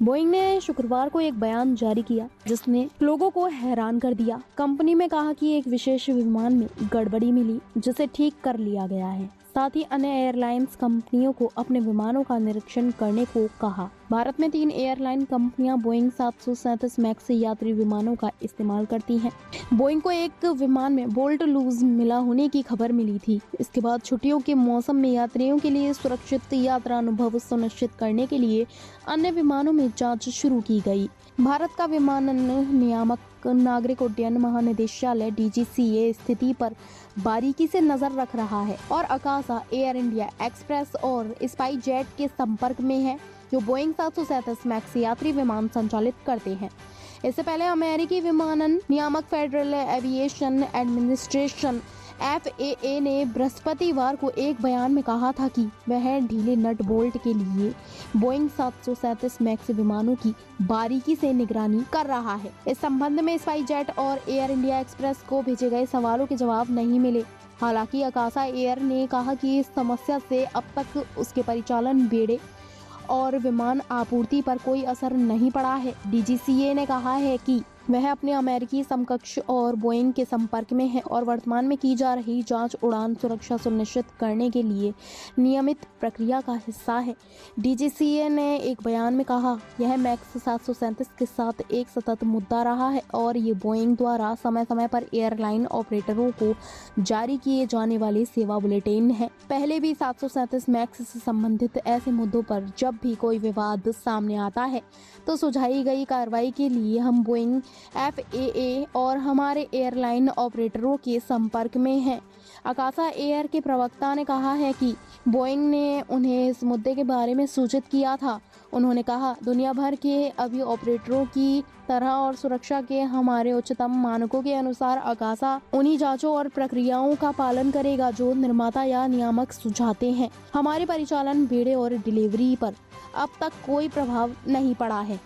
Boeing ने शुक्रवार को एक बयान जारी किया जिसने लोगों को हैरान कर दिया। कंपनी में कहा कि एक विशेष विमान में गड़बड़ी मिली जिसे ठीक कर लिया गया है। साथ ही अन्य एयरलाइंस कंपनियों को अपने विमानों का निरीक्षण करने को कहा। भारत में 3 एयरलाइन कंपनियां बोइंग 737 मैक्स यात्री विमानों का इस्तेमाल करती हैं। बोइंग को एक विमान में बोल्ट लूज मिला होने की खबर मिली थी। इसके बाद छुट्टियों के मौसम में यात्रियों के लिए सुरक्षित यात्रा अनुभव सुनिश्चित करने के लिए अन्य विमानों में जांच शुरू की गई। भारत का विमानन नियामक नागरिक उड्डयन महानिदेशालय DGCA स्थिति पर बारीकी से नजर रख रहा है और अकासा, एयर इंडिया एक्सप्रेस और स्पाइस जेट के संपर्क में है, जो बोइंग 737 मैक्स यात्री विमान संचालित करते हैं। इससे पहले अमेरिकी विमानन नियामक फेडरल एविएशन एडमिनिस्ट्रेशन FAA ने बृहस्पतिवार को एक बयान में कहा था कि वह ढीले नट बोल्ट के लिए बोइंग 737 मैक्स विमानों की बारीकी से निगरानी कर रहा है। इस संबंध में स्पाइस जेट और एयर इंडिया एक्सप्रेस को भेजे गए सवालों के जवाब नहीं मिले। हालांकि अकासा एयर ने कहा कि इस समस्या से अब तक उसके परिचालन बेड़े और विमान आपूर्ति पर कोई असर नहीं पड़ा है। DGCA ने कहा है कि वह अपने अमेरिकी समकक्ष और बोइंग के संपर्क में है और वर्तमान में की जा रही जांच उड़ान सुरक्षा सुनिश्चित करने के लिए नियमित प्रक्रिया का हिस्सा है। DGCA ने एक बयान में कहा, यह मैक्स 737 के साथ एक सतत मुद्दा रहा है और ये बोइंग द्वारा समय समय पर एयरलाइन ऑपरेटरों को जारी किए जाने वाले सेवा बुलेटिन है। पहले भी 737 मैक्स से संबंधित ऐसे मुद्दों पर जब भी कोई विवाद सामने आता है तो सुझाई गई कार्रवाई के लिए हम बोइंग, FAA और हमारे एयरलाइन ऑपरेटरों के संपर्क में हैं। अकासा एयर के प्रवक्ता ने कहा है कि बोइंग ने उन्हें इस मुद्दे के बारे में सूचित किया था। उन्होंने कहा, दुनिया भर के अभी ऑपरेटरों की तरह और सुरक्षा के हमारे उच्चतम मानकों के अनुसार अकासा उन्हीं जांचों और प्रक्रियाओं का पालन करेगा जो निर्माता या नियामक सुझाते हैं। हमारे परिचालन बेड़े और डिलीवरी पर अब तक कोई प्रभाव नहीं पड़ा है।